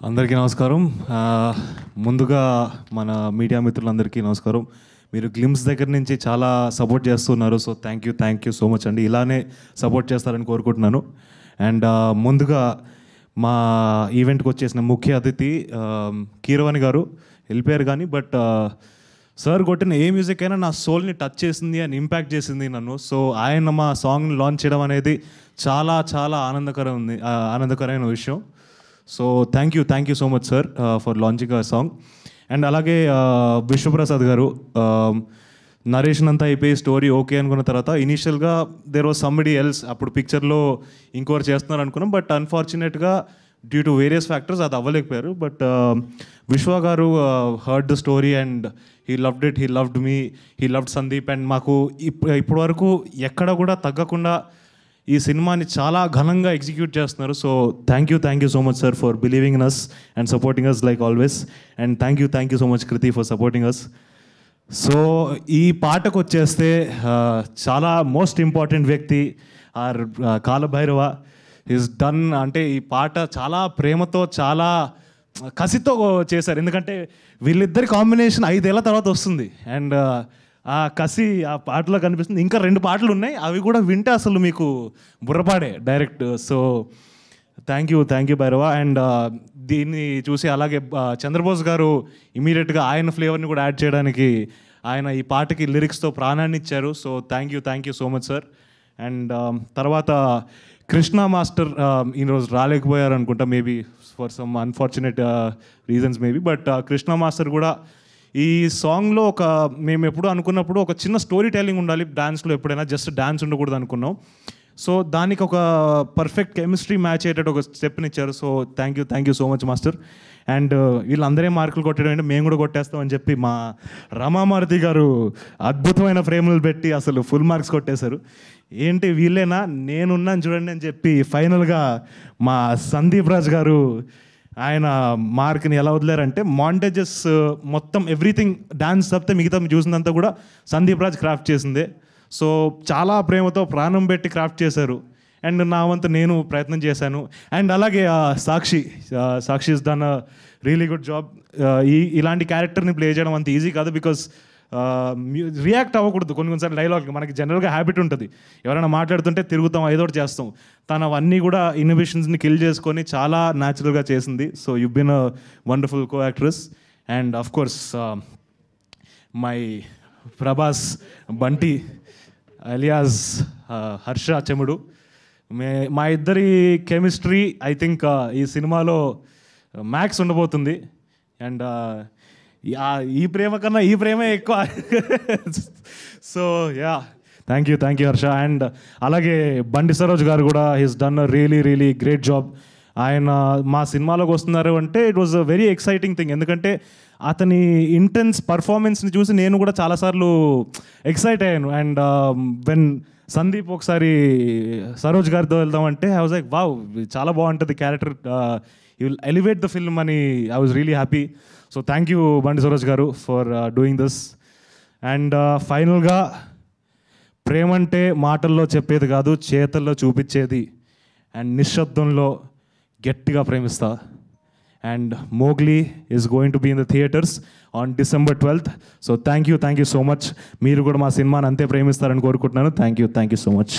అందరికీ నమస్కారం. ముందుగా మన మీడియా మిత్రులందరికీ నమస్కారం. మీరు గ్లిమ్స్ దగ్గర నుంచి చాలా సపోర్ట్ చేస్తున్నారు. So thank you so much అండి. ఇలానే సపోర్ట్ చేస్తారని కోరుకుంటున్నాను. అండ్ ముందుగా మా ఈవెంట్కి వచ్చేసిన ముఖ్య అతిథి కీరవాణి గారు వెళ్ళిపోయారు కానీ బట్ సార్ కొట్టిన ఏ మ్యూజిక్ అయినా నా సోల్ని టచ్ చేసింది అండ్ ఇంపాక్ట్ చేసింది నన్ను. సో ఆయన మా సాంగ్ని లాంచ్ చేయడం అనేది చాలా చాలా ఆనందకరమైన విషయం. So thank you so much sir for launching a song. And అలాగే విశ్వప్రసాద్ గారు నరేషన్ అంతా అయిపోయి స్టోరీ ఓకే అనుకున్న తర్వాత ఇనీషియల్గా దేర్ వాజ్ సంబడి ఎల్స్, అప్పుడు పిక్చర్లో ఇంకోరు చేస్తున్నారు అనుకున్నాం. బట్ అన్ఫార్చునేట్గా డ్యూ టు వేరియస్ ఫ్యాక్టర్స్ అది అవ్వలేకపోయారు. But Vishwa garu heard the story and he loved it, he loved me, he loved Sandeep. And మాకు ఇప్పటి వరకు ఎక్కడ కూడా తగ్గకుండా ఈ సినిమాని చాలా ఘనంగా ఎగ్జిక్యూట్ చేస్తున్నారు. So thank you so much sir for believing in us and supporting us like always. And thank you so much Kriti for supporting us. So ఈ పాటకు వచ్చేస్తే చాలా మోస్ట్ ఇంపార్టెంట్ వ్యక్తి ఆర్ కాలభైరవ ఈజ్ డన్. అంటే ఈ పాట చాలా ప్రేమతో చాలా కసితో చేశారు. ఎందుకంటే వీళ్ళిద్దరి కాంబినేషన్ 5 ఏళ్ల తర్వాత వస్తుంది. అండ్ ఆ కసి ఆ పాటలో కనిపిస్తుంది. ఇంకా 2 పాటలు ఉన్నాయి, అవి కూడా వింటే అసలు మీకు బుర్రపాడే direct. So thank you Bhairava. And దీన్ని చూసి అలాగే చంద్రబోస్ గారు ఇమీడియట్గా ఆయన ఫ్లేవర్ని కూడా యాడ్ చేయడానికి ఆయన ఈ పాటకి లిరిక్స్తో ప్రాణాన్ని ఇచ్చారు. So thank you so much sir. And తర్వాత కృష్ణ మాస్టర్ ఈరోజు రాలేకపోయారు అనుకుంటా, maybe for some unfortunate reasons maybe. But Krishna master కూడా ఈ సాంగ్లో మేము ఎప్పుడు అనుకున్నప్పుడు ఒక చిన్న స్టోరీ టెల్లింగ్ ఉండాలి డాన్స్లో, ఎప్పుడైనా జస్ట్ డాన్స్ ఉండకూడదు అనుకున్నాం. సో దానికి ఒక పర్ఫెక్ట్ కెమిస్ట్రీ మ్యాచ్ అయ్యేటట్టు ఒక స్టెప్ని ఇచ్చారు. So thank you so much master. And వీళ్ళందరే మార్కులు కొట్టడం అంటే మేము కూడా కొట్టేస్తామని చెప్పి మా రమామారుతి గారు అద్భుతమైన ఫ్రేములు పెట్టి అసలు ఫుల్ మార్క్స్ కొట్టేశారు. ఏంటి వీళ్ళేనా నేనున్నాను చూడండి అని చెప్పి ఫైనల్గా మా సందీప్ రాజ్ గారు ఆయన మార్క్ని ఎలా వదిలేరంటే మాంటేజెస్ మొత్తం ఎవ్రీథింగ్ డాన్స్ తప్పితే మిగతా చూసినంతా కూడా సందీప్ రాజ్ క్రాఫ్ట్ చేసిందే. సో చాలా ప్రేమతో ప్రాణం పెట్టి క్రాఫ్ట్ చేశారు. అండ్ నా వంతు నేను ప్రయత్నం చేశాను. అండ్ అలాగే Sakshi is done a really good job. ఇలాంటి క్యారెక్టర్ని ప్లే చేయడం అంత ఈజీ కాదు. బికాస్ రియాక్ట్ అవ్వకూడదు. కొన్నిసార్లు డైలాగ్ మనకి జనరల్గా హ్యాబిట్ ఉంటుంది, ఎవరైనా మాట్లాడుతుంటే తిరుగుతాం, ఏదోటి చేస్తాం. తను అవన్నీ కూడా ఇన్హిబిషన్స్ని కిల్ చేసుకొని చాలా న్యాచురల్గా చేసింది. So you been a wonderful co actress. And of course my Prabhas Bunty alias Harsha Chemudu, మా ఇద్దరి కెమిస్ట్రీ ఐ థింక్ ఈ సినిమాలో మ్యాక్స్ ఉండబోతుంది. అండ్ ఈ ప్రేమ కన్నా ఈ ప్రేమే ఎక్కువ. So yeah thank you Harsha. And అలాగే బండి సరోజ్ గారు కూడా he's done a really great job. ఆయన మా సినిమాలోకి వస్తున్నారు అంటే it was a very exciting thing. ఎందుకంటే అతని ఇంటెన్స్ పర్ఫార్మెన్స్ని చూసి నేను కూడా చాలాసార్లు ఎక్సైట్ అయ్యాను. అండ్ వెన్ సందీప్ ఒకసారి సరోజ్ గారితో వెళ్దామంటే ఐ వాజ్ లైక్ వావ్, చాలా బాగుంటుంది character, you will elevate the film అని I was really happy. So thank you Bandi Saroj గారు ఫర్ డూయింగ్ దిస్. అండ్ ఫైనల్గా ప్రేమంటే మాటల్లో చెప్పేది కాదు, చేతల్లో చూపించేది. అండ్ నిశ్శబ్దంలో గట్టిగా ప్రేమిస్తా. And Mowgli is going to be in the theatres on December 12th. So thank you so much. మీరు కూడా మా సినిమాని అంతే ప్రేమిస్తారని కోరుకుంటున్నాను. Thank you so much.